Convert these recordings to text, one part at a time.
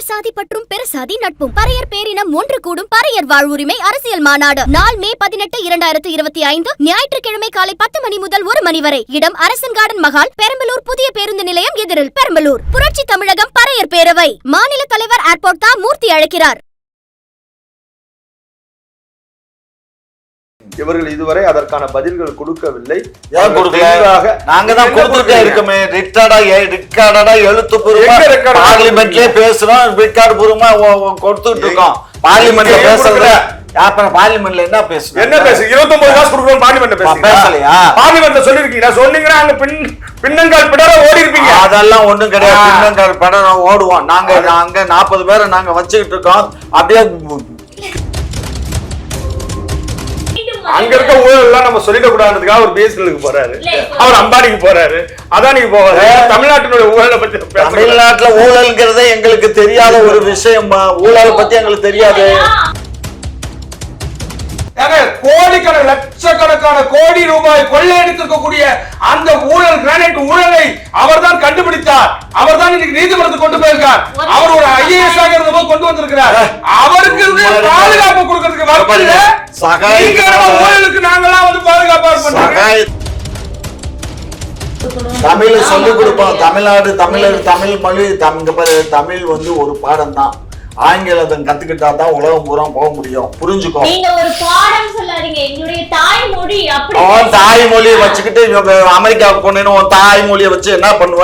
உயர் சாதி பற்றும் பெருசாதி நட்பும் பறையர் பேரினம் ஒன்று கூடும் பறையர் வாழ்வுரிமை அரசியல் மாநாடு நாள் மே 18, 2025 ஞாயிற்றுக்கிழமை காலை 10 மணி முதல் 1 மணி வரை. இடம் அரசன் கார்டன் மகால், பெரம்பலூர் புதிய பேருந்து நிலையம் எதிரில், பெரம்பலூர். புரட்சி தமிழகம் பறையர் பேரவை மாநில தலைவர் ஏர்போர்ட் தா மூர்த்தி அழைக்கிறார். இவர்கள் இதுவரை அதற்கான பதில்கள் கொடுக்கவில்லை. நாங்க தான் கொடுத்துட்டே இருக்கோமே. ரிக்கார்டா எழுத்துப்பூர்வமா பார்லிமெண்ட்லயே பேசுறோம். ரிக்கார்டு பூர்வமா கொடுத்துட்டு இருக்கோம். பார்லிமெண்ட்ல பேசுறத பார்லிமெண்ட்ல என்ன பேசுறோம்? என்ன பேசு 29 காசு கொடுக்கணும் பார்லிமெண்ட்ல பேசலையா? பார்லிமெண்ட்ல சொல்லிருக்கீங்க. சொன்னீங்கன்னா அங்க பின்னங்கால் பிடர ஓடி இருப்பீங்க. அதெல்லாம் ஒண்ணும் கிடையாது. பின்னங்கால் பிடர ஓடுவோம். நாங்க அங்க 40 பேரை நாங்க வச்சுக்கிட்டு இருக்கோம். அப்படியே அங்க இருக்க ஊழல் எல்லாம் நம்ம சொல்லிட கூடாதுக்காக ஒரு பிஎஸ்என்எலுக்கு போறாரு, அவர் அம்பானிக்கு போறாரு, அதானிக்கு போவாரு. தமிழ்நாட்டினுடைய ஊழலை பத்தி தமிழ்நாட்டுல ஊழல்ங்கிறதே எங்களுக்கு தெரியாத ஒரு விஷயமா? ஊழலை பத்தி எங்களுக்கு தெரியாது. கோடிக்கணக்கான லட்சக்கணக்கான கோடி ரூபாய் கொள்ளையடித்திருக்கக்கூடிய அந்த ஊழல் கிரானைட் ஊழலை அவர் தான் கண்டுபிடித்தார். அவர் தான் இன்னைக்கு நீதிமன்றத்துக்கு கொண்டு போயிருக்கார். அவர் ஒரு ஐஏஎஸ் ஆக இருந்தபோது கொண்டு வந்திருக்கிறார். அவருக்கு பாதுகாப்பு கொடுக்கிறதுக்கு வரப்படல. ஊழலுக்கு நாங்கெல்லாம் வந்து பாதுகாப்பா இருப்போம். தமிழ் சொல்லிக் கொடுப்போம். தமிழ்நாடு தமிழ் மொழி தமிழ் வந்து ஒரு பாடம் தான். ஆங்கிலத்தை கத்துக்கிட்டா தான் உலகம் பூரா போக முடியும். புரிஞ்சுக்கோ. நீங்க ஒரு பாடம் சொல்லாதீங்க. எங்களுடைய தாய்மொழி அப்படி. தாய்மொழியை வச்சுக்கிட்டு அமெரிக்காவுக்கு போனேன்னு உன் தாய்மொழியை வச்சு என்ன பண்ணுவ?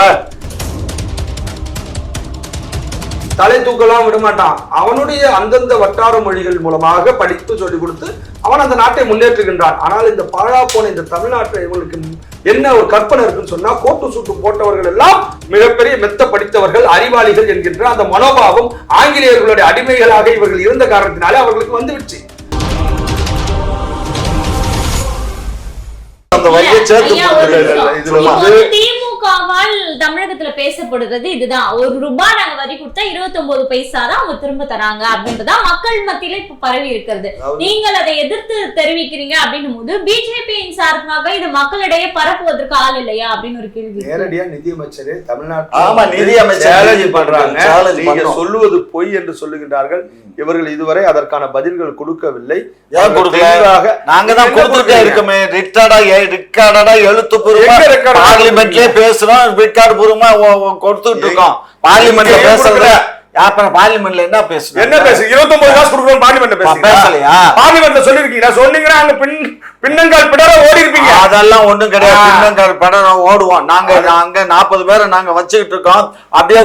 தலை தூக்கலாம் விட மாட்டான். அவனுடைய அந்தந்த வட்டார மொழிகள் மூலமாக படித்து சொல்லிக் கொடுத்து அவன் அந்த நாட்டை முன்னேற்றுகின்றான். ஆனால் இந்த பாழா போன இந்த தமிழ்நாட்டில் இவங்களுக்கு என்ன ஒரு கற்பனை இருக்குன்னு சொன்னா, கோட்டு சூட்டு போட்டவர்கள் எல்லாம் மிகப்பெரிய மெத்த படித்தவர்கள், அறிவாளிகள் என்கின்ற அந்த மனோபாவம் ஆங்கிலேயர்களுடைய அடிமைகளாக இவர்கள் இருந்த காரணத்தினாலே அவர்களுக்கு வந்துவிடுச்சு. திமுகவால் தமிழகத்துல பேசப்படுறது இதுதான். ₹1 நாங்க வரி கொடுத்தா 29 பைசா தான் அவங்க திரும்ப தராங்க அப்படின்றதா மக்கள் மத்தியில இப்ப பரவி இருக்கிறது. நீங்கள் அதை எதிர்த்து தெரிவிக்கிறீங்க அப்படின்னும் போது பிஜேபியின் சார்பாக இது மக்களிடையே பரப்புவதற்கு ஆள் இல்லையா அப்படின்னு ஒரு கேள்வி. நேரடியா நிதியமைச்சரே தமிழ்நாட்டில் பண்றாங்க. நீங்க சொல்லுவது பொய் என்று சொல்லுகின்றார்கள். இவர்கள் இதுவரை அதற்கான பதில்கள் கொடுக்கவில்லை. நாங்க தான் கொடுத்துட்டே இருக்கோமே. ரிக்கார்டா எழுத்துப்பூர்வமா பார்லிமெண்ட்லயே பேசுறோம். ரிக்கார்டு பூர்வமா கொடுத்துட்டு இருக்கோம். பார்லிமெண்ட்ல பேசுறத பார்லிமெண்ட்ல என்ன பேசுறோம்? என்ன பேசு 29 காசு கொடுக்கணும் பார்லிமெண்ட்ல பேசலையா? பார்லிமெண்ட்ல சொல்லிருக்கீங்க. சொன்னீங்கன்னா அங்க பின்னங்கால் பிடர ஓடி இருப்பீங்க. அதெல்லாம் ஒண்ணும் கிடையாது. பின்னங்கால் பிடர ஓடுவோம். நாங்க அங்க 40 பேரை நாங்க வச்சுக்கிட்டு இருக்கோம். அப்படியே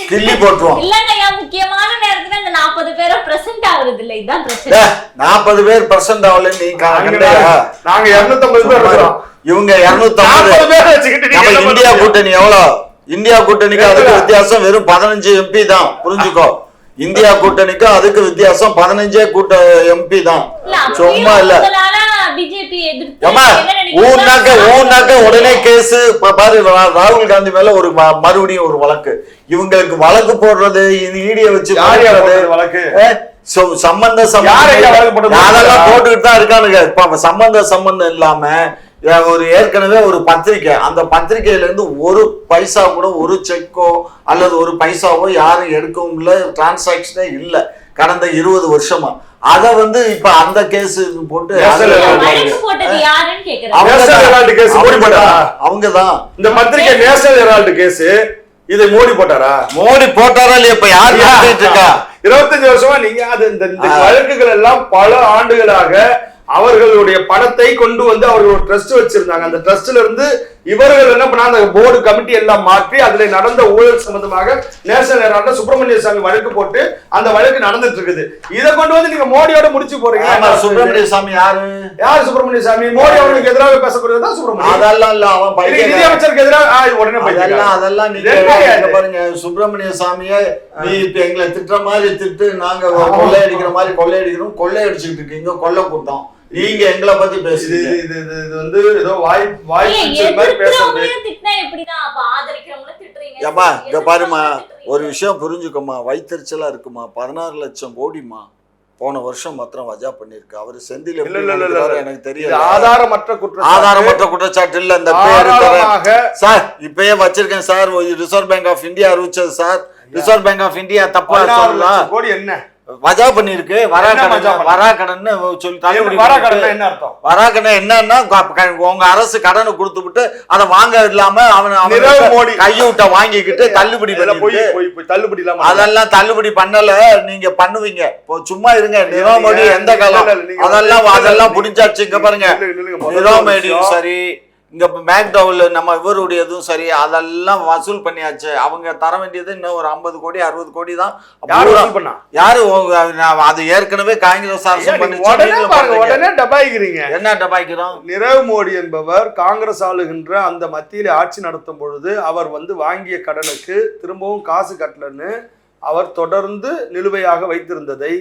கிள்ளி போட்டுருவோம். இல்லங்கய்யா, முக்கியமான நேரத்துல இந்த 40 பேரை பிரசன்ட் ஆகுறது இல்ல. இதான் பிரச்சனை. 40 பேர் பிரசன்ட் ஆகல. நீங்க நாங்க 250 பேர் இருக்கோம். இவங்க 250 பேர் வச்சுக்கிட்டு நம்ம இந்தியா கூட்டணி எவ்வளவு? இந்தியா கூட்டணிக்கு அதுக்கு வித்தியாசம் வெறும் 15 MP தான். புரிஞ்சுக்கோ. இந்தியா கூட்டணிக்கு அதுக்கு வித்தியாசம் 15 MP தான். சும்மா இல்ல. ஊனாக்க உடனே கேஸ். பாரு, ராகுல் காந்தி மேல ஒரு மறுபடியும் ஒரு வழக்கு. இவங்களுக்கு வழக்கு போடுறது ஈடிய வச்சு வழக்கு சம்பந்தம் அதெல்லாம் போட்டுக்கிட்டு தான் இருக்கானுங்க. இப்ப சம்பந்தம் இல்லாம ஒரு ஏற்கனவே ஒரு பத்திரிக்கை, அந்த பத்திரிகையில இருந்து ஒரு பைசா கூட ஒரு செக்கோ அல்லது ஒரு பைசாவோ யாரும் எடுக்கவும் இல்லை. டிரான்சாக்சனே இல்லை கடந்த 20 வருஷமா. அத வந்து இப்ப அந்த கேஸ் போட்டு அவங்கதான் இந்த பத்திரிகை நேஷனல் ஹெரால்டு கேஸ். இதை மோடி போட்டாரா? மோடி போட்டாரா இல்லையா? இப்ப யாரு இருக்கா? 25 வருஷமா நீங்க அது இந்த வழக்குகள் எல்லாம் பல ஆண்டுகளாக அவர்களுடைய பணத்தை கொண்டு வந்து அவர்கள் ஒரு ட்ரஸ்ட் வச்சிருந்தாங்க. அந்த ட்ரஸ்ட்ல இருந்து இவர்கள் என்ன பண்ணா, அந்த போர்டு கமிட்டி எல்லாம் மாற்றி அதுல நடந்த ஊழல் சம்பந்தமாக நேஷனல் ஹெரால்ட்ல சுப்பிரமணிய சாமி வழக்கு போட்டு அந்த வழக்கு நடந்துட்டு இருக்குது. இதை கொண்டு வந்து நீங்க மோடியோட முடிச்சு போறீங்க. சுப்பிரமணிய சாமி யாரு சுப்பிரமணிய சாமி? மோடி அவர்களுக்கு எதிராக பேசக்கூடியதான் சுப்பிரமணியம். அதெல்லாம் இல்ல, அவன் நிதியமைச்சருக்கு எதிராக உடனே அதெல்லாம் நீங்க பாருங்க. சுப்பிரமணிய சாமியை நீ இப்ப எங்களை திட்டுற மாதிரி திட்டு, நாங்க கொள்ளையடிக்கிற மாதிரி கொள்ளையடிச்சுட்டு இருக்கீங்க. கொள்ளை கூட்டம் நீங்க எங்களை பத்தி பேசுது. இது வந்து ஏதோ பாருமா, ஒரு விஷயம் புரிஞ்சுக்கோமா. வைத்தறிச்சலா இருக்குமா. 16 லட்சம் கோடிமா போன வருஷம் மாத்திரம் வஜா பண்ணிருக்கு. அவரு செந்தில் எனக்கு தெரியல. ஆதாரமற்ற குற்றச்சாட்டு இல்ல. இந்த சார் இப்பயே வச்சிருக்கேன் sir. Reserve Bank of India அறிவிச்சது sir. Reserve Bank of India தப்பா 16 சொல்லலாம். லட்சம் கோடி என்ன மஜா பண்ணிருக்கு. வராக்கடன்னு சொல்லி வராக்கடன் என்ன அர்த்தம்? வராக்கடன் என்னன்னா உங்க அரசு கடனை கொடுத்துட்டு அதை வாங்க இல்லாம மோடி கையூட்ட வாங்கிக்கிட்டு தள்ளுபடி தள்ளுபடி அதெல்லாம் தள்ளுபடி பண்ணல. நீங்க பண்ணுவீங்க, சும்மா இருங்க. நிரவ் மோடி எந்த காலம் அதெல்லாம் புடிஞ்சாச்சு. இங்க பாருங்க, நிரவ் மோடியும் சரி, இங்க மேக்டவுல் நம்ம இவருடையதும் சரி, அதெல்லாம் வசூல் பண்ணியாச்சு. அவங்க தர வேண்டியது இன்னும் ஒரு 50 கோடி 60 கோடி தான். யாரு அது ஏற்கனவே காங்கிரஸ் அரசு உடனே டபாய்க்கிறீங்க. என்ன டபாய்க்கிறோம்? நிரவ் மோடி என்பவர் காங்கிரஸ் ஆளுகின்ற அந்த மத்தியில ஆட்சி நடத்தும் பொழுது அவர் வாங்கிய கடனுக்கு திரும்பவும் காசு கட்டலன்னு அவர் தொடர்ந்து நிலுவையாக வைத்திருந்ததை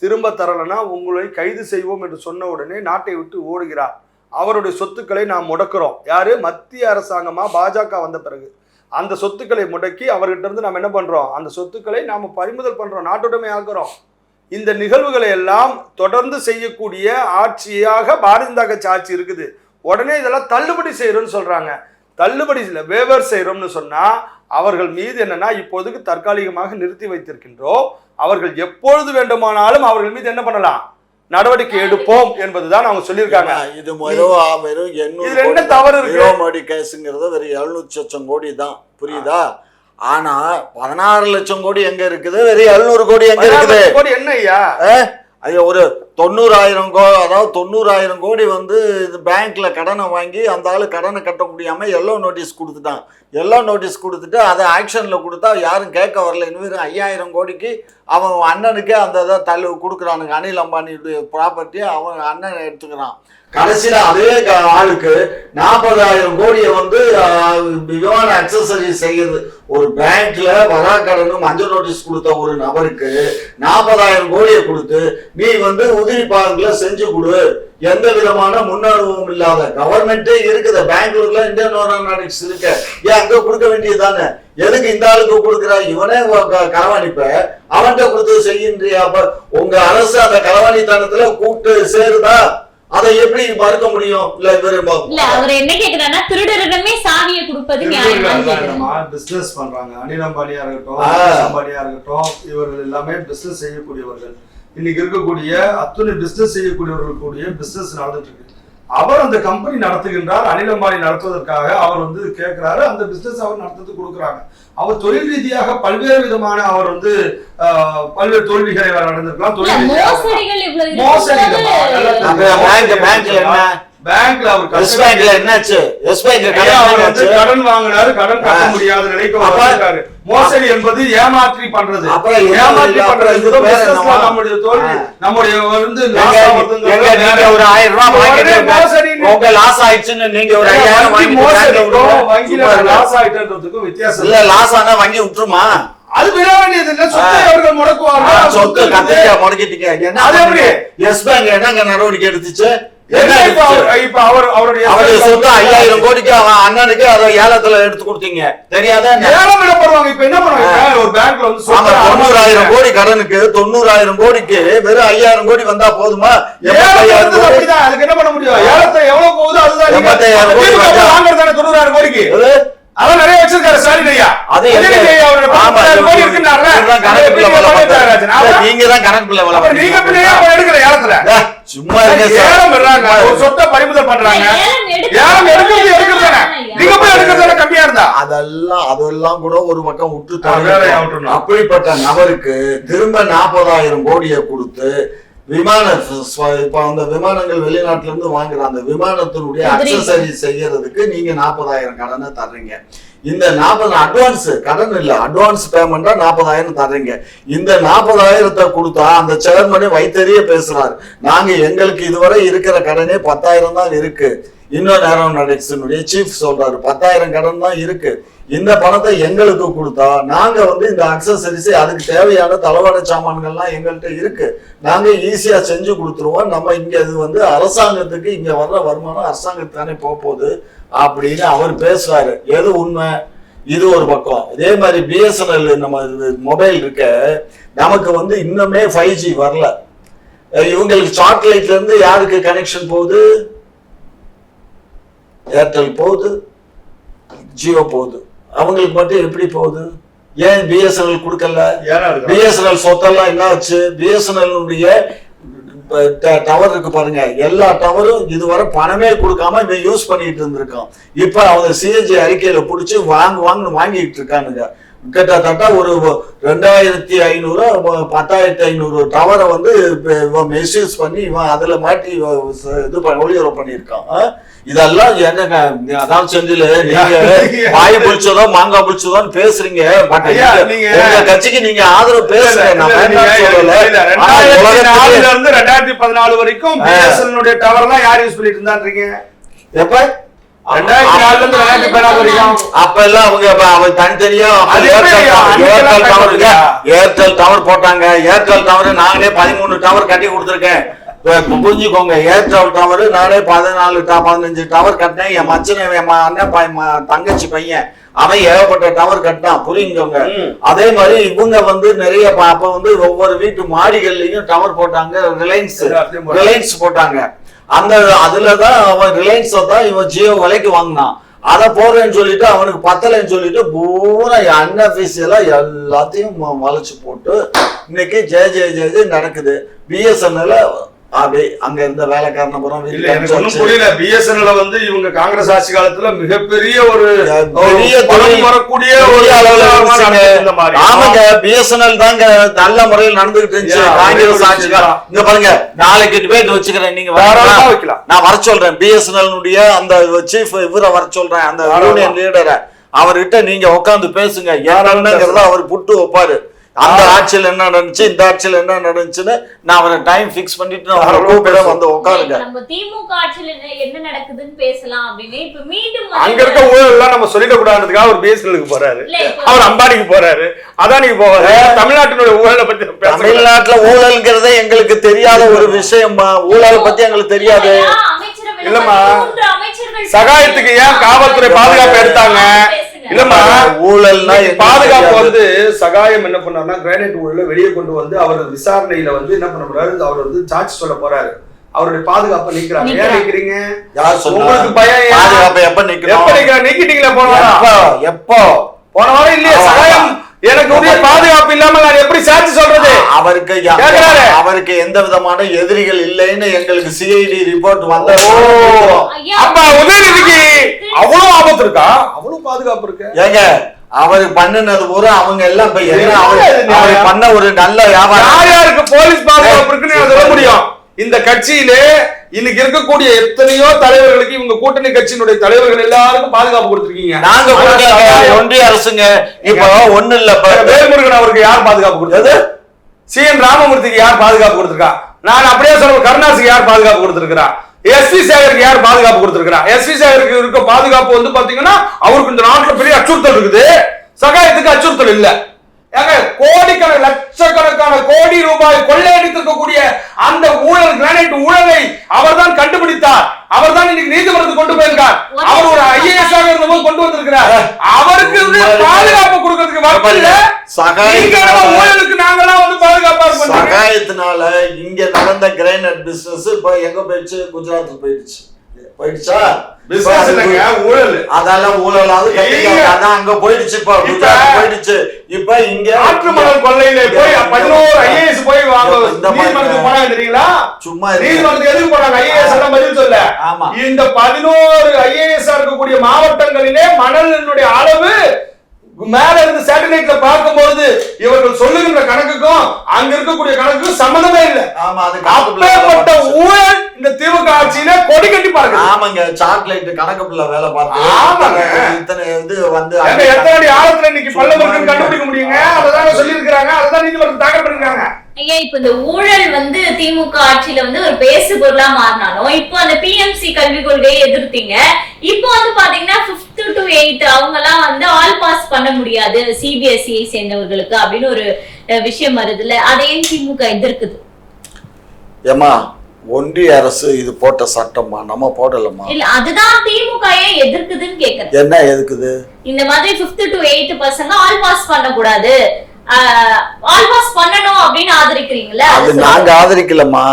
திரும்ப தரலன்னா உங்களை கைது செய்வோம் என்று சொன்ன உடனே நாட்டை விட்டு ஓடுகிறார். அவருடைய சொத்துக்களை நாம் முடக்கிறோம். யாரு? மத்திய அரசாங்கமா பாஜக வந்த பிறகு அந்த சொத்துக்களை முடக்கி அவர்கிட்ட இருந்து நாம் என்ன பண்றோம்? அந்த சொத்துக்களை நாம பறிமுதல் பண்றோம், நாட்டுடைமை ஆக்குறோம். இந்த நிகழ்வுகளை எல்லாம் தொடர்ந்து செய்யக்கூடிய ஆட்சியாக பாரதிய ஜனதா கட்சி ஆட்சி இருக்குது. உடனே இதெல்லாம் தள்ளுபடி செய்யறோம்னு சொல்றாங்க. தள்ளுபடி வேவர் செய்யறோம்னு சொன்னா அவர்கள் மீது என்னன்னா இப்போதுக்கு தற்காலிகமாக நிறுத்தி வைத்திருக்கின்றோம். அவர்கள் எப்பொழுது வேண்டுமானாலும் அவர்கள் மீது என்ன பண்ணலாம்? நடவடிக்கை எடுப்போம் என்பதுதான் அவங்க சொல்லியிருக்காங்க. இது வெறும் என்ன தவறு இருக்கு? மோடி கேஸுங்கிறது வெறும் 700 லட்சம் கோடி தான், புரியுதா? ஆனா 16 லட்சம் கோடி எங்க இருக்குது? வெறும் 700 கோடி எங்க இருக்குது? என்ன ஐயா ஒரு 90,000 அதாவது 90,000 கோடி இது பேங்க்ல கடனை வாங்கி அந்த ஆளு கடனை கட்ட முடியாம எல்லோ நோட்டீஸ் கொடுத்துட்டான். எல்லோ நோட்டீஸ் கொடுத்துட்டு அதை ஆக்ஷன்ல கொடுத்தா யாரும் கேட்க வரல. இன்னும் 5,000 கோடிக்கு அவன் அண்ணனுக்கே அந்த இதை கொடுக்குறானுங்க. அனில் அம்பானியுடைய ப்ராப்பர்ட்டியை அவன் அண்ணன் எடுத்துக்கிறான். கடைசியில அதே ஆளுக்கு 40,000 கோடியை விமான அக்சசரி செய்யுது. ஒரு பேங்க்ல வராக்கடனும் மஞ்சள் நோட்டீஸ் கொடுத்த ஒரு நபருக்கு 40,000 கோடியை கொடுத்து நீ உதிரி பாகங்களை செஞ்சு கொடு, எந்த விதமான முன்னனுபவம் இல்லாத கவர்மெண்டே இருக்குது. பெங்களூர்ல இந்தியன் ஏரோநாட்டிக்ஸ் இருக்கு, ஏன் அங்க கொடுக்க வேண்டியதுதானே? எதுக்கு இந்த ஆளுக்கு கொடுக்குறா? இவனே களவாணிப்ப அவன்கிட்ட கொடுத்து செய்கின்றியா? அப்ப உங்க அரசு அந்த களவாணித்தனத்துல கூப்பிட்டு சேருதா? அதை எப்படி மறுக்க முடியும்? இல்ல அவர் என்ன கேக்குறாருன்னா திருடரிடமே சாவியை கொடுப்பது நியாயமா? பிசினஸ் பண்றாங்க. அனில் அம்பானியா இருக்கட்டும், அம்பானியா இருக்கட்டும், இவர்கள் எல்லாமே பிசினஸ் செய்யக்கூடியவர்கள். இன்னைக்கு இருக்கக்கூடிய அத்துணை பிசினஸ் செய்யக்கூடியவர்கள் கூடிய பிசினஸ் நடந்துட்டு இருக்கு. அவர் அந்த கம்பெனி நடத்துகின்றார். அனில் அம்பானி நடத்துவதற்காக அவர் கேட்கிறாரு. அந்த பிசினஸ் அவர் நடத்துறதுக்கு கொடுக்குறாங்க. அவர் தொழில் ரீதியாக பல்வேறு விதமான அவர் பல்வேறு தோல்விகளை நடந்திருக்கலாம். பேங்க்ல அவர் கடன் வாங்கினாரு, கடன் கட்ட முடியாத நிலைக்கு வந்திருக்காரு. மோசடி என்பது ஏமாற்றி பண்றது. ஏமாற்றி பண்றது நம்முடைய தோல்வி. நம்முடைய ஒரு 1000 ரூபாய் லாஸ் ஆயிடுச்சுன்னு நீங்க ஒரு 5000 வங்கியில லாஸ் ஆயிட்டதுக்கும் வித்தியாசம் இல்ல. லாஸ் ஆனா வங்கி விட்டுருமா? அது விட வேண்டியது இல்ல. சொத்தை அவர்கள் முடக்குவாங்க. சொத்து கத்திரிக்கா முடக்கிட்டீங்க. எஸ் பேங்க் என்னங்க நடவடிக்கை எடுத்துச்சு? இப்ப அவருடைய சொத்து 5000 கோடிக்கு அவன் அண்ணனுக்கு அதை ஏலத்துல எடுத்து கொடுத்தீங்க, தெரியாத? ஏலம் விடப்படுவாங்க. இப்ப என்ன பண்ணுவாங்க? ஒரு பேங்க்ல 90,000 கோடி கடனுக்கு 90,000 கோடிக்கு வெறும் 5000 கோடி வந்தா போதுமா? 85,000 கோடி தான். அதுக்கு என்ன பண்ண முடியும்? ஏலத்தை எவ்வளவு போகுது அதுதான். 85,000 கோடி வாங்குறதானே 90,000 கோடிக்கு. அதான் நிறைய வச்சிருக்காரு ஸ்டாலின் ஐயா. அது நீங்க தான் கணக்கு பிள்ளை. நீங்க பிள்ளையா எடுக்கிற ஏலத்துல சும்மா ஒரு சொத்தை பறிமுதல் பண்றாங்க. ஏலம் எடுக்கிறது நீங்க போய் எடுக்கிறது கம்மியா இருந்தா அதெல்லாம் கூட ஒரு பக்கம் விட்டு அப்படிப்பட்ட நபருக்கு திரும்ப 40,000 கோடியை கொடுத்து இப்ப அந்த விமானங்கள் வெளிநாட்டுல இருந்து வாங்குற அந்த விமானத்தினுடைய அக்சசரி செய்யறதுக்கு நீங்க 40,000 கடனை தர்றீங்க. இந்த 40 அட்வான்ஸ் கடன் இல்ல, அட்வான்ஸ் பேமெண்டா 40,000 தர்றீங்க. இந்த 40,000 கொடுத்தா அந்த சேர்மனே வைத்தறிய பேசுறாரு, நாங்க எங்களுக்கு இதுவரை இருக்கிற கடனே 10,000 தான் இருக்கு. இன்னொரு ஏரோநாட்டிக்ஸினுடைய சீஃப் சொல்றாரு 10,000 கடன் தான் இருக்கு. இந்த பணத்தை எங்களுக்கு கொடுத்தா நாங்க இந்த அக்சசரிஸ் அதுக்கு தேவையான தளவாட சாமான்கள்லாம் எங்கள்கிட்ட இருக்கு, நாங்க ஈஸியா செஞ்சு கொடுத்துருவோம். நம்ம இங்க இது அரசாங்கத்துக்கு இங்க வர்ற வருமானம் அரசாங்கத்துக்கு தானே போகுது அப்படின்னு அவர் பேசுறாரு. எது உண்மை? இது ஒரு பக்கம். இதே மாதிரி பிஎஸ்என்எல் நம்ம மொபைல் இருக்க நமக்கு இன்னுமே 5G வரல. இவங்களுக்கு சாட்டிலைட்ல இருந்து யாருக்கு கனெக்ஷன் போகுது? ஏர்டெல் போகுது, ஜியோ போகுது. அவங்களுக்கு மட்டும் எப்படி போகுது? ஏன் பிஎஸ்என்எல் கொடுக்கல? பிஎஸ்என்எல் சொத்தெல்லாம் என்ன ஆச்சு? பிஎஸ்என்எல் டவர் இருக்கு பாருங்க, எல்லா டவரும் இதுவரை பணமே கொடுக்காம இவன் யூஸ் பண்ணிட்டு இருந்திருக்கான். இப்ப அவங்க சிஏஜி அறிக்கையில புடிச்சு வாங்கிட்டு இருக்கானுங்க. கிட்டத்தட்ட ஒரு 2500 10,500 டவரை வந்து மிஸ்யூஸ் பண்ணி இவன் அதுல மாட்டி இது ஒளிபரப்பு பண்ணியிருக்கான். இதெல்லாம் என்னங்க அதான் செஞ்சில நீங்க வாய் பிடிச்சதோ மாங்காய் பிடிச்சதோன்னு பேசுறீங்க. பட் உங்க கட்சிக்கு நீங்க ஆதரவு பேசுறேன். 2014 வரைக்கும் பிஎஸ்என்எல் டவர் தான் யார் யூஸ் பண்ணிட்டு இருந்தான்றீங்க? எப்ப 2004 இருந்து 2014 வரைக்கும் அப்ப எல்லாம் அவங்க தனித்தனியா ஏர்டெல் டவர் போட்டாங்க. ஏர்டெல் டவர் நாங்களே 13 டவர் கட்டி கொடுத்துருக்கேன். புரிஞ்சுக்கோங்க, ஏர்டெல் டவர் நானே 14-15 டவர் கட்டினேன். என் மச்சனை என் அண்ணன் தங்கச்சி பையன் அவன் ஏகப்பட்ட டவர் கட்டினான். புரியுங்க. அதே மாதிரி இவங்க வந்து நிறைய அப்ப வந்து ஒவ்வொரு வீட்டு மாடிகள்லயும் டவர் போட்டாங்க. ரிலையன்ஸ் போட்டாங்க. அதுலதான் அவன் ரிலையன்ஸ் தான் இவன் ஜியோ விலைக்கு வாங்கினான். அதை போடுறேன்னு சொல்லிட்டு அவனுக்கு பத்தலைன்னு சொல்லிட்டு பூரா அன்அபிஷியலா எல்லாத்தையும் வளைச்சு போட்டு இன்னைக்கு ஜெய நடக்குது. பிஎஸ்என்எல் அப்படி அங்க இருந்த வேலைக்காரன புறம் புரியல. பிஎஸ்என்எல் வந்து இவங்க காங்கிரஸ் ஆட்சி காலத்துல மிகப்பெரிய ஒரு வரக்கூடிய ஒரு ஆமாங்க, பிஎஸ்என்எல் தாங்க நல்ல முறையில் நடந்துகிட்டு இருந்துச்சு காங்கிரஸ் ஆட்சி காலம். இங்க பாருங்க, நாளைக்கு டிபேட் வச்சுக்கிறேன், நீங்க வைக்கலாம். நான் வர சொல்றேன் பிஎஸ்என்எல் அந்த சீஃப் இவரை வர சொல்றேன், அந்த யூனியன் லீடரை. அவர்கிட்ட நீங்க உட்காந்து பேசுங்க. ஏறாங்கிறத அவர் புட்டு வைப்பாரு. அந்த ஆட்சியில் என்ன நடந்துச்சு, இந்த ஆட்சியில் என்ன நடந்துச்சுன்னு நான் அவரை டைம் ஃபிக்ஸ் பண்ணிட்டு அவரை கூப்பிட வந்து உட்காருங்க. நம்ம திமுக ஆட்சியில் என்ன நடக்குதுன்னு பேசலாம் அப்படின்னு இப்ப மீண்டும் அங்க இருக்க ஊழல் எல்லாம் நம்ம சொல்லிட கூடாதுக்காக ஒரு பிஎஸ்என்எலுக்கு போறாரு, அவர் அம்பானிக்கு போறாரு, அதானிக்கு போறாரு. தமிழ்நாட்டினுடைய ஊழலை பத்தி தமிழ்நாட்டுல ஊழல்ங்கிறதே எங்களுக்கு தெரியாத ஒரு விஷயம். ஊழலை பத்தி எங்களுக்கு தெரியாது. இல்லம்மா, சகாயத்துக்கு ஏன் காவல்துறை பாதுகாப்பு எடுத்தாங்க? இல்லம்மா, ஊழல்னா பாதுகாப்பு வந்து சகாயம் என்ன பண்ணாருன்னா கிரானைட் ஊழல வெளியே கொண்டு வந்து அவர் விசாரணையில வந்து என்ன பண்ண போறாரு, அவர் வந்து சார்ஜ் சொல்ல போறாரு. அவருடைய பாதுகாப்பை நீக்கிறாங்க. ஏன் நீக்கிறீங்க? உங்களுக்கு பயம்? பாதுகாப்பை எப்ப நீக்கிட்டீங்களா? போன வாரம் எப்போ? போன வாரம் இல்லையா? சகாயம் எனக்கு உரிய பாதுகாப்பு இல்லாம நான் எப்படி சாட்சி சொல்றது? அவருக்கு எந்த விதமான எதிரிகள் இல்லைன்னு எங்களுக்கு சிஐடி ரிப்போர்ட் வந்த. அப்ப உதயநிதிக்கு அவ்வளவு ஆபத்து இருக்கா? அவ்வளவு பாதுகாப்பு இருக்கு? ஏங்க அவரு பண்ணினது பூரா அவங்க எல்லாம் அவர் பண்ண ஒரு நல்ல வியாபாரம். யாருக்கு போலீஸ் பாதுகாப்பு இருக்குன்னு சொல்ல முடியும்? இந்த கட்சியிலே இன்னைக்கு இருக்கக்கூடிய எத்தனையோ தலைவர்களுக்கு இவங்க கூட்டணி கட்சியினுடைய தலைவர்கள் எல்லாருக்கும் பாதுகாப்பு கொடுத்திருக்கீங்க. நாங்க ஒன்றிய அரசுங்க. இப்ப ஒண்ணு இல்ல, வேல்முருகன் அவருக்கு யார் பாதுகாப்பு கொடுத்தது? CN ராமமூர்த்திக்கு யார் பாதுகாப்பு கொடுத்திருக்கா? நான் அப்படியே சொல்ற கருணாசுக்கு யார் பாதுகாப்பு கொடுத்திருக்கிறா? SV சேகருக்கு யார் பாதுகாப்பு கொடுத்திருக்கிறா? SV சேகருக்கு இருக்க பாதுகாப்பு வந்து பாத்தீங்கன்னா அவருக்கு இந்த நாட்டுல பெரிய அச்சுறுத்தல் இருக்குது. சகாயத்துக்கு அச்சுறுத்தல் இல்ல. கோடிக்கணக்கான லட்சக்கணக்கான கோடி ரூபாய் கொள்ளையடித்திருக்கக்கூடிய அந்த ஊழல் கிரானைட் ஊழலை அவர் தான் கண்டுபிடித்தார். அவர் தான் இன்னைக்கு நீதிமன்றத்துக்கு கொண்டு போயிருக்கார். அவர் ஒரு IAS ஆக இருந்தபோது கொண்டு வந்திருக்கிறார். அவருக்கு பாதுகாப்பு கொடுக்கிறதுக்கு வரல. ஊழலுக்கு நாங்கெல்லாம் வந்து பாதுகாப்பா இருப்போம். சகாயத்தினால இங்க நடந்த கிரானைட் பிசினஸ் இப்ப எங்க போயிடுச்சு? குஜராத்துக்கு போயிடுச்சு. போயிடுச்சா? ஊழல் அதெல்லாம் ஊழலாவது அங்க போயிடுச்சு. இப்ப போயிடுச்சு. இப்ப இங்க ஆற்று மணல் கொள்ளையில போய் 11 IAS போய் நீதிமன்றத்துக்கு போனாங்க தெரியுங்களா? சும்மா நீதிமன்றத்துக்கு எதுக்கு போனாங்க? IAS எல்லாம் பதில் சொல்ல. இந்த 11 IAS இருக்கக்கூடிய மாவட்டங்களிலே மணலினுடைய அளவு மேல இருந்து சேட்டலைட்ல பார்க்கும்போது இவர்கள் சொல்லுகின்ற கணக்குக்கும் அங்க இருக்கக்கூடிய கணக்குக்கும் சம்பந்தமே இல்லை. அப்பேற்பட்ட ஊழல் இந்த திமுக ஆட்சியில கொடி கட்டி பாருங்க. ஆமாங்க, சாக்லேட் கணக்குல வேலை பார்த்து இத்தனை இது வந்து எத்தனை ஆழத்துல இன்னைக்கு பள்ளம் இருக்குன்னு கண்டுபிடிக்க முடியுங்க. அததான் சொல்லி இருக்காங்க. அததான் நீதிமன்றம் தாக்கல் பண்ணிருக்காங்க. ஐயா, இப்ப இந்த ஊழல் வந்து திமுக ஆட்சியில வந்து ஒரு பேசு பொருளா மாறினாலும் இப்போ அந்த PMC கல்விக் கொள்கையை எதிர்த்தீங்க. இப்போ வந்து பாத்தீங்கன்னா 5th to 8th அவங்க எல்லாம் வந்து ஆல் பாஸ் பண்ண முடியாது CBSE சேர்ந்தவர்களுக்கு அப்படின்னு ஒரு விஷயம் வருதுல்ல, அதையும் திமுக எதிர்க்குது. ஏமா, ஒன்றிய அரசு இது போட்ட சட்டமா? நம்ம போடலமா? இல்ல, அதுதான் திமுக ஏன் எதிர்க்குதுன்னு கேக்குறேன். என்ன எதுக்குது? இந்த மாதிரி 5th to 8th பசங்க ஆல் பாஸ் பண்ண கூடாது, ஆல் பாஸ் பண்ணணும் அப்படின்னு ஆதரிக்கிறீங்களா? அது நாங்க ஆதரிக்கலமா.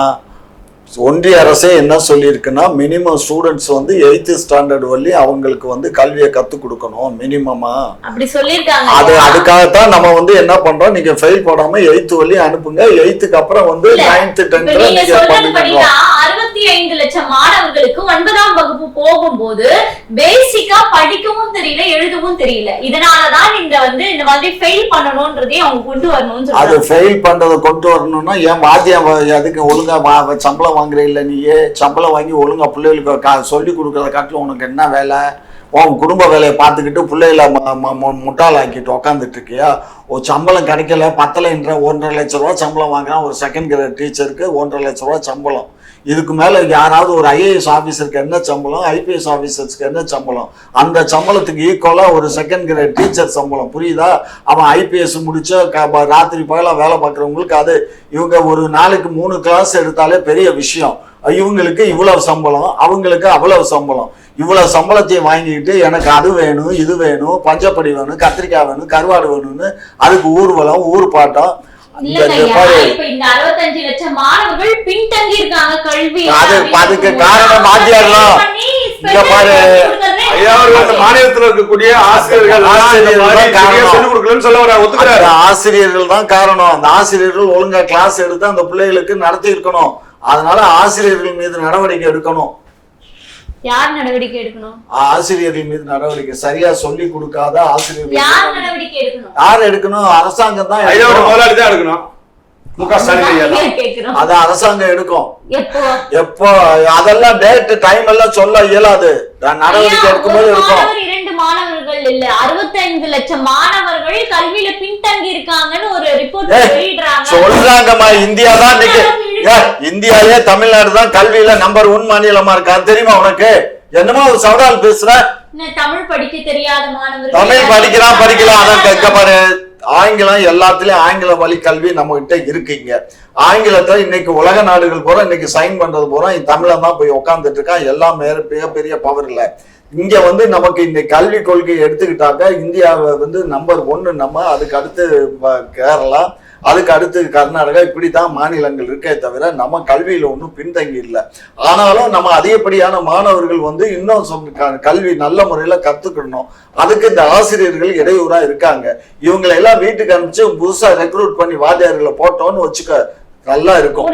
ஒன்றிய அரசே என்ன சொல்லியிருக்குன்னா மினிமம் ஸ்டூடெண்ட்ஸ் வந்து 8th ஸ்டாண்டர்ட் வரை அவங்களுக்கு வந்து கல்வியை கற்றுக் கொடுக்கணும் மினிமமா. அப்படி சொல்லியிருக்காங்க. அதுக்காகத்தான் நம்ம வந்து என்ன பண்றோம், நீங்க ஃபெயில் போடாம 8th வரை அனுப்புங்க, 8th அப்புறம் வந்து 9th 10th நீங்க பண்ணுங்க. 65 லட்சம் மாணவர்களுக்கு 9ஆம் வகுப்பு போகும்போது பேசிக்கா படிக்கவும் தெரியல எழுதவும் தெரியல. இதனாலதான் இந்த மாதிரி ஃபெயில் பண்ணணும்ன்றதே அவங்க கொண்டு வரணும்னு சொல்றாங்க. அது ஃபெயில் பண்றதை கொண்டு வரணும்னா ஏன் வாத்தியம் அதுக்கு ஒழுங்கா சம்பளம் வாங்குற இல்ல, நீயே சம்பளம் வாங்கி ஒழுங்கா பிள்ளைகளுக்கு சொல்லி கொடுக்கறத காட்டிலும் உனக்கு என்ன வேலை? உன் குடும்ப வேலையை பார்த்துக்கிட்டு பிள்ளைகளை முட்டாளாக்கிட்டு உக்காந்துட்டு இருக்கியா? ஒரு சம்பளம் கிடைக்கல, பத்தலைன்ற 1.5 லட்ச ரூபா சம்பளம் வாங்குறான் ஒரு செகண்ட் கிரேட் டீச்சருக்கு, 1.5 லட்ச ரூபா சம்பளம். இதுக்கு மேல யாராவது ஒரு IAS ஆபீசருக்கு என்ன சம்பளம், IPS ஆபீசர்ஸ்க்கு என்ன சம்பளம்? அந்த சம்பளத்துக்கு ஈக்குவலா ஒரு செகண்ட் கிரேட் டீச்சர் சம்பளம், புரியுதா? அவன் IPS முடிச்ச ராத்திரி பகலா வேலை பார்க்குறவங்களுக்கு அது இவங்க ஒரு நாளைக்கு 3 கிளாஸ் எடுத்தாலே பெரிய விஷயம். இவங்களுக்கு இவ்வளவு சம்பளம், அவங்களுக்கு அவ்வளவு சம்பளம். இவ்வளவு சம்பளத்தையும் வாங்கிக்கிட்டு எனக்கு அது வேணும் இது வேணும், பஞ்சப்படி வேணும், கத்திரிக்காய் வேணும், கருவாடு வேணும்னு அதுக்கு ஊர்வலம் ஊர்பாட்டம். அதுக்கு காரணம் வாத்தியார்லாம். மாநிலத்தில் இருக்கக்கூடிய ஆசிரியர்கள் தான் காரணம். அந்த ஆசிரியர்கள் ஒழுங்கா கிளாஸ் எடுத்து அந்த பிள்ளைகளுக்கு நடத்தி இருக்கணும். அதனால ஆசிரியர்கள் மீது நடவடிக்கை எடுக்கணும். யார் நடவடிக்கை எடுக்கணும்? ஆசிரியர்கள் மீது நடவடிக்கை. சரியா சொல்லி கொடுக்காத ஆசிரியர்கள் யார் நடவடிக்கை எடுக்கணும்? யார் எடுக்கணும்? அரசாங்கம் தான் எடுக்கணும். அது அரசாங்கம் எடுக்கும். எப்போ அதெல்லாம் டேட் டைம் எல்லாம் சொல்ல இயலாது. நடவடிக்கை எடுக்கும்போது எடுக்கும். 2 மாணவர்கள் இல்ல 65 லட்சம் மாணவர்கள் கல்வியில பின்தங்கி இருக்காங்கன்னு ஒரு ரிப்போர்ட் வெளியிடுறாங்க. சொல்றாங்கம்மா. இந்தியா தான் இந்தியாவே தமிழ்நாடு தான் கல்வியில நம்பர் 1 மாநிலமா இருக்கா, தெரியுமா உனக்கு? என்னமோ ஒரு சவடால் பேசுற. தமிழ் படிக்க தெரியாத மாணவர்கள் தமிழ் படிக்கலாம். அதான் கேட்க பாரு. ஆங்கிலம் எல்லாத்துலயும் ஆங்கில வழி கல்வி நம்ம கிட்ட இருக்குங்க. ஆங்கிலத்தை இன்னைக்கு உலக நாடுகள் பூரா இன்னைக்கு சைன் பண்றது பூரா தமிழன் தான் போய் உட்காந்துட்டு இருக்கான். எல்லாம் மிகப்பெரிய பவர் இல்ல. இங்க வந்து நமக்கு இந்த கல்வி கொள்கையை எடுத்துக்கிட்டாக்க இந்தியாவை வந்து நம்பர் 1 நம்ம, அதுக்கு அடுத்து கேரளா, அதுக்கு அடுத்து கர்நாடகா, இப்படித்தான் மாநிலங்கள் இருக்கே தவிர நம்ம கல்வியில ஒன்றும் பின்தங்கி இல்லை. ஆனாலும் நம்ம அதிகப்படியான மாணவர்கள் வந்து இன்னும் கல்வி நல்ல முறையில கத்துக்கணும். அதுக்கு இந்த ஆசிரியர்கள் இடையூறா இருக்காங்க. இவங்களை எல்லாம் வீட்டுக்கு அனுப்பிச்சு புதுசா ரெக்ரூட் பண்ணி வாத்தியார்களை போட்டோம்னு வச்சுக்க, நல்லா இருக்கும்.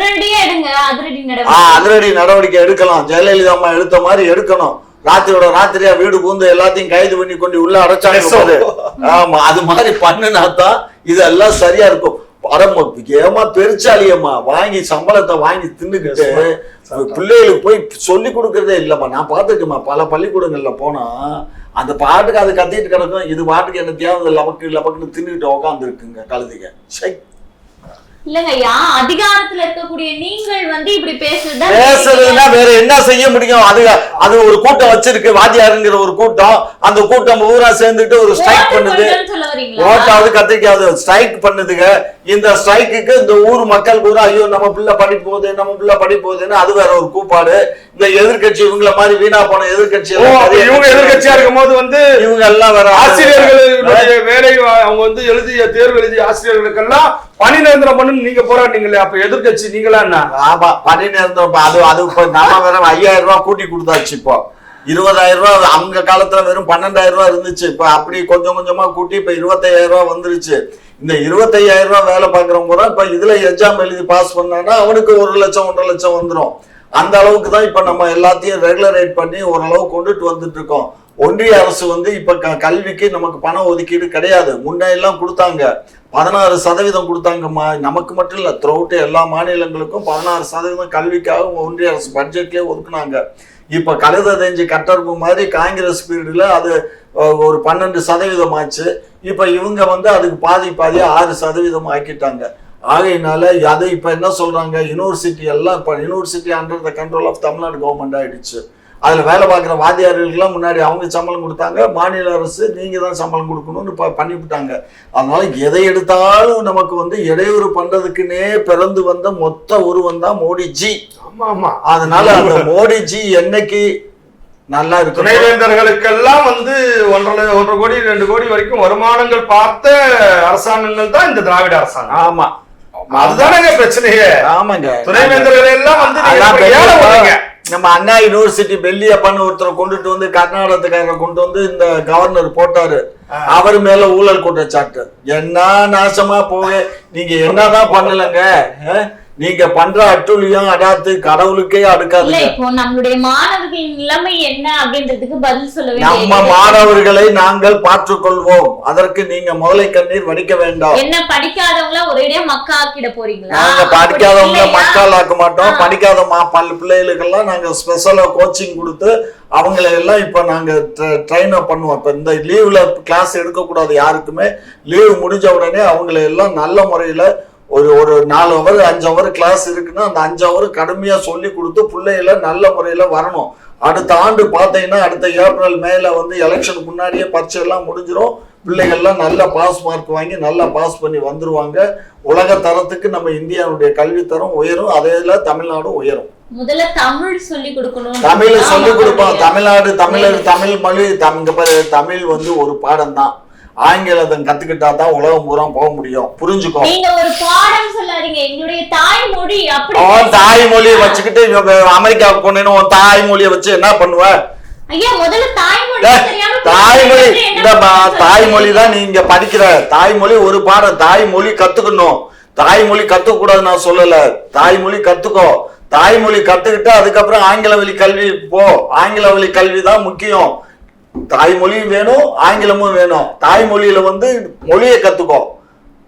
அதிரடி நடவடிக்கை எடுக்கலாம். ஜெயலலிதா அம்மா எடுத்த மாதிரி எடுக்கணும். ராத்திரியா வீடு பூந்து எல்லாத்தையும் கைது பண்ணி கொண்டு உள்ள அடைச்சாங்க. ஆமா, அது மாதிரி பண்ணுனாதான் இதெல்லாம் சரியா இருக்கும். ஏமா பெருச்சாலியம்மா வாங்கி சம்பளத்தை வாங்கி தின்னுக்கிட்டு பிள்ளைகளுக்கு போய் சொல்லி கொடுக்கறதே இல்லம்மா. நான் பார்த்துக்கேம்மா, பல பள்ளிக்கூடங்கள்ல போனா அந்த பாட்டுக்கு அது கத்திட்டு கிடக்கும். இது பாட்டுக்கு என்ன தேவை லபக்குன்னு தின்னுக்கிட்டு உட்காந்து இருக்குங்க கழுதிங்க. இல்லங்கய்யா, அதிகாரத்துல இருக்கக்கூடிய நீங்கள் வந்து இப்படி பேசுறதுன்னா வேற என்ன செய்ய முடியும்? அது ஒரு கூட்டம் வச்சிருக்கு, வாத்தியாருங்கிற ஒரு கூட்டம். அந்த கூட்டம் ஊரா சேர்ந்துட்டு ஒரு ஸ்ட்ரைக் பண்ணுது. ஓட்டாவது கத்திரிக்காவது ஸ்ட்ரைக் பண்ணுதுங்க. இந்த ஸ்ட்ரைக்கு இந்த ஊர் மக்கள் பூரா ஐயோ நம்ம பிள்ளை படிப்போகுதுன்னு அது வேற ஒரு கூப்பாடு. இந்த எதிர்கட்சி இவங்கள மாதிரி வீணா போன எதிர்கட்சி இவங்க எதிர்கட்சியா இருக்கும் போது வந்து இவங்க எல்லாம் வேற ஆசிரியர்களுடைய வேலை அவங்க வந்து எழுதிய தேர்வு எழுதிய ஆசிரியர்களுக்கெல்லாம் பணி நிரந்தரம் பண்ணு நீங்க போராட்டீங்களே, அப்ப எதிர்கட்சி நீங்களா என்ன? ஆமா, பணி நிரந்தரம். அது இப்ப நம்ம வேற 5000 ரூபாய் கூட்டி கொடுத்தாச்சு. இப்போ 20000 ரூபாய் அவங்க காலத்துல வெறும் 12000 ரூபாய் இருந்துச்சு. இப்ப அப்படி கொஞ்சம் கொஞ்சமா கூட்டி இப்ப 25000 ரூபாய் வந்துருச்சு. இந்த 25000 ரூபாய் வேலை பாக்குறவங்க கூட இப்ப இதுல எக்ஸாம் எழுதி பாஸ் பண்ணான்னா அவனுக்கு 1 லட்சம் 1.5 லட்சம் வந்துடும். அந்த அளவுக்கு தான் இப்ப நம்ம எல்லாத்தையும் ரெகுலரேட் பண்ணி ஓரளவு கொண்டுட்டு வந்துட்டு இருக்கோம். ஒன்றிய அரசு வந்து இப்ப கல்விக்கு நமக்கு பண ஒதுக்கீடு கிடையாது. முன்னெல்லாம் கொடுத்தாங்க, 16% கொடுத்தாங்கம்மா. நமக்கு மட்டும் இல்ல, த்ரூஅவுட் எல்லா மாநிலங்களுக்கும் 16% கல்விக்காக ஒன்றிய அரசு பட்ஜெட்லயே ஒதுக்குனாங்க. இப்ப கழுத தெஞ்சு கட்டர்பு மாதிரி காங்கிரஸ் பீரியட்ல அது ஒரு 12% ஆச்சு. இப்ப இவங்க வந்து அதுக்கு பாதி 6% ஆக்கிட்டாங்க. ஆகையினால அது இப்ப என்ன சொல்றாங்க, யூனிவர்சிட்டி எல்லாம் இப்ப university under the control of Tamil Nadu government ஆயிடுச்சு. அதுல வேலை பார்க்குற வாத்தியார்களுக்கெல்லாம் முன்னாடி அவங்க சம்பளம் கொடுத்தாங்க, மாநில அரசு நீங்க தான் சம்பளம் கொடுக்கணும்னு பண்ணிவிட்டாங்க. அதனால எதை எடுத்தாலும் நமக்கு வந்து இடையூறு பண்றதுக்குன்னே பிறந்து வந்த மொத்த ஒருவன் தான் மோடிஜி. அதனால அந்த மோடிஜி என்னைக்கு நல்லா இருக்கு. துணைவேந்தர்களுக்கெல்லாம் வந்து 1.5 கோடி 2 கோடி வரைக்கும் வருமானங்கள் பார்த்த அரசாங்கங்கள் தான் இந்த திராவிட அரசாங்கம். ஆமா, அதுதானங்க பிரச்சனையே. ஆமாங்க, துணைவேந்தர்கள் எல்லாம் வந்து நம்ம அண்ணா யூனிவர்சிட்டி பெல்லியப்பன்னு ஒருத்தரை கொண்டுட்டு வந்து கர்நாடகத்துக்காரரை கொண்டு வந்து இந்த கவர்னர் போட்டாரு. அவர் மேல ஊழல் குற்றச்சாட்டு. என்ன நாசமா போக, நீங்க என்னதான் பண்ணலங்க, நீங்க பண்ற அட்டுழியம் அடாத்து கடவுளுக்கே அடுக்காது. இப்போ நம்மளுடைய மாணவர்களின் நிலைமை என்ன அப்படின்றதுக்கு பதில் சொல்ல நம்ம மாணவர்களை நாங்கள் பார்த்துக் கொள்வோம். அதற்கு நீங்க முதலை கண்ணீர் வடிக்க வேண்டாம். என்ன படிக்காதவங்கள ஒரேடியா மக்காக்கிட போறீங்களா? நாங்க படிக்காதவங்கள மக்கால் ஆக்க மாட்டோம். படிக்காத பிள்ளைகளுக்கெல்லாம் நாங்க ஸ்பெஷலா கோச்சிங் கொடுத்து அவங்களை எல்லாம் இப்ப நாங்க ட்ரெயின் அப் பண்ணுவோம். இப்ப இந்த லீவ்ல கிளாஸ் எடுக்க கூடாது யாருக்குமே. லீவ் முடிஞ்ச உடனே அவங்களை எல்லாம் நல்ல முறையில ஒரு 4 hour 5 hour கிளாஸ் இருக்குன்னா அந்த 5 hour கடுமையா சொல்லி கொடுத்து பிள்ளைகளை நல்ல முறையில வரணும். அடுத்த ஆண்டு பாத்தீங்கன்னா அடுத்த ஏப்ரல் மேல வந்து எலெக்ஷனுக்கு முன்னாடியே பரீட்சை எல்லாம் முடிஞ்சிடும். பிள்ளைகள்லாம் நல்ல பாஸ் மார்க் வாங்கி நல்லா பாஸ் பண்ணி வந்துருவாங்க. உலக தரத்துக்கு நம்ம இந்தியாவுடைய கல்வித்தரம் உயரும். அதே தமிழ்நாடும் உயரும். முதல்ல தமிழ் சொல்லி கொடுக்கணும். தமிழ் சொல்லி கொடுப்போம். தமிழ்நாடு தமிழ் மொழி தமிழ் வந்து ஒரு பாடம் தான். ஆங்கிலத்தை கத்துக்கிட்டா தான் உலகம் பூரா போக முடியும். புரிஞ்சுக்கோ. நீங்க ஒரு பாடம் சொல்லாதீங்க, எங்களுடைய தாய்மொழி. அப்படி தாய்மொழியை வச்சுக்கிட்டு அமெரிக்காவுக்கு போனேன்னு உன் தாய்மொழியை வச்சு என்ன பண்ணுவ? ஐயா முதல்ல தாய்மொழி தாய்மொழி தான் நீங்க படிக்கிற தாய்மொழி ஒரு பாடம். தாய்மொழி கத்துக்கணும். தாய்மொழி கத்துக்க கூடாது நான் சொல்லல. தாய்மொழி கத்துக்கோ. தாய்மொழி கத்துக்கிட்டு அதுக்கப்புறம் ஆங்கில வழி கல்வி போ. ஆங்கில வழி கல்வி தான் முக்கியம். தாய்மொழியும் வேணும், ஆங்கிலமும் வேணும். தாய்மொழியில வந்து மொழியை கத்துக்கோ,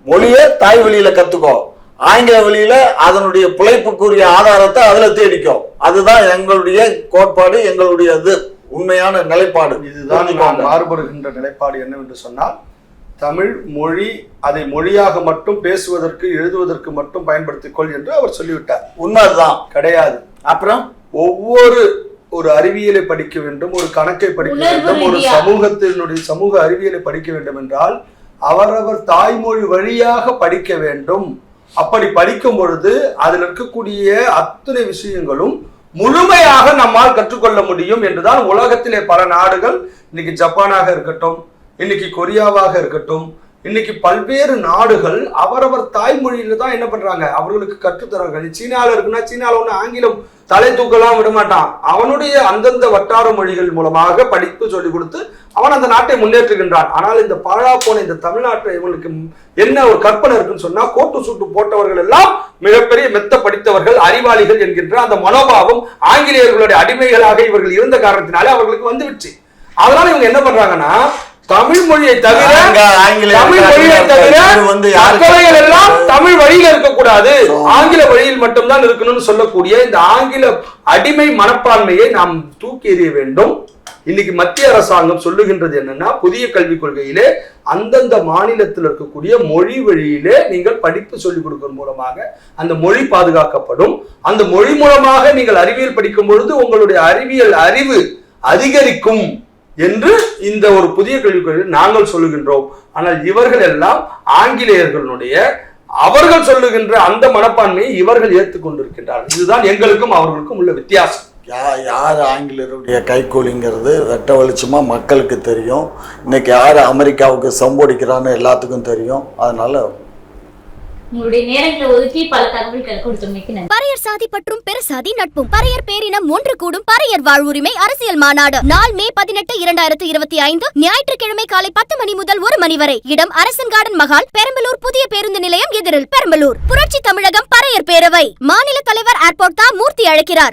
மொழியை தாய் வழியில கத்துக்கோ. ஆங்கில வழியில அதனுடைய பிழைப்புக்குரிய ஆதாரத்தை அதுல தேடிக்கோ. அதுதான் எங்களுடைய கோட்பாடு, எங்களுடைய உண்மையான நிலைப்பாடு. இதுதான் மாறுபடுகின்ற நிலைப்பாடு என்னவென்று சொன்னால், தமிழ் மொழி அதை மொழியாக மட்டும் பேசுவதற்கு எழுதுவதற்கு மட்டும் பயன்படுத்திக் கொள் என்று அவர் சொல்லிவிட்டார். உண்மைதான் கிடையாது. அப்புறம் ஒரு அறிவியலை படிக்க வேண்டும், ஒரு கணக்கை படிக்க வேண்டும், ஒரு சமூக அறிவியலை படிக்க வேண்டும் என்றால் அவரவர் தாய்மொழி வழியாக படிக்க வேண்டும். அப்படி படிக்கும் பொழுது அதில் இருக்கக்கூடிய அத்தனை விஷயங்களும் முழுமையாக நம்மால் கற்றுக்கொள்ள முடியும் என்றுதான் உலகத்திலே பல நாடுகள், இன்னைக்கு ஜப்பானாக இருக்கட்டும், இன்னைக்கு கொரியாவாக இருக்கட்டும், இன்னைக்கு பல்வேறு நாடுகள் அவரவர் தாய்மொழியில தான் என்ன பண்றாங்க, அவர்களுக்கு கற்றுத்தராங்க. சீனால இருக்குன்னா சீனால ஒண்ணு ஆங்கிலம் தலை தூக்கலாம் விட மாட்டான். அவனுடைய அந்தந்த வட்டார மொழிகள் மூலமாக படித்து சொல்லிக் கொடுத்து அவன் அந்த நாட்டை முன்னேற்றுகின்றான். ஆனால் இந்த பாழா போன இந்த தமிழ்நாட்டை இவங்களுக்கு என்ன ஒரு கற்பனை இருக்குன்னு சொன்னா, கோட்டு சூட்டு போட்டவர்கள் எல்லாம் மிகப்பெரிய மெத்த படித்தவர்கள், அறிவாளிகள் என்கின்ற அந்த மனோபாவம் ஆங்கிலேயர்களுடைய அடிமைகளாக இவர்கள் இருந்த காரணத்தினாலே அவர்களுக்கு வந்துவிடுச்சு. அதனால இவங்க என்ன பண்றாங்கன்னா, தமிழ் மொழியை தவிர எல்லாம் தமிழ் வழியில இருக்கக்கூடாது, ஆங்கில வழியில் மட்டும்தான் இருக்கணும்னு சொல்லக்கூடிய இந்த ஆங்கில அடிமை மனப்பான்மையை நாம் தூக்கி எறிய வேண்டும். இன்னைக்கு மத்திய அரசாங்கம் சொல்லுகின்றது என்னன்னா, புதிய கல்விக் கொள்கையிலே அந்தந்த மாநிலத்தில் இருக்கக்கூடிய மொழி வழியிலே நீங்கள் படிப்பு சொல்லிக் கொடுப்பதன் மூலமாக அந்த மொழி பாதுகாக்கப்படும். அந்த மொழி மூலமாக நீங்கள் அறிவியல் படிக்கும் பொழுது உங்களுடைய அறிவியல் அறிவு அதிகரிக்கும் என்று இந்த ஒரு புதிய கல்விக் கொள்கையில் நாங்கள் சொல்லுகின்றோம். ஆனால் இவர்கள் எல்லாம் ஆங்கிலேயர்களுடைய அவர்கள் சொல்லுகின்ற அந்த மனப்பான்மையை இவர்கள் ஏற்றுக்கொண்டிருக்கின்றார்கள். இதுதான் எங்களுக்கும் அவர்களுக்கும் உள்ள வித்தியாசம். யார் ஆங்கிலேயருடைய கைகூலிங்கிறது வெட்ட வெளிச்சமா மக்களுக்கு தெரியும். இன்னைக்கு யார் அமெரிக்காவுக்கு சம்போடிக்கிறான்னு எல்லாத்துக்கும் தெரியும். அதனால உங்களுடைய நேரங்களை ஒதுக்கி பல தகவல்கள் கொடுத்தமைக்கு நன்றி. பறையர் சாதி பற்றும் பெருசாதி நட்பும். பறையர் பேரினம் ஒன்று கூடும் பறையர் வாழ்வுரிமை அரசியல் மாநாடு நாள் மே 18, 2025 ஞாயிற்றுக்கிழமை காலை 10 மணி முதல் 1 மணி வரை. இடம் அரசன் கார்டன் மகால், பெரம்பலூர் புதிய பேருந்து நிலையம் எதிரில், பெரம்பலூர். புரட்சி தமிழகம் பறையர் பேரவை மாநில தலைவர் ஏர்போர்ட் மூர்த்தி அழைக்கிறார்.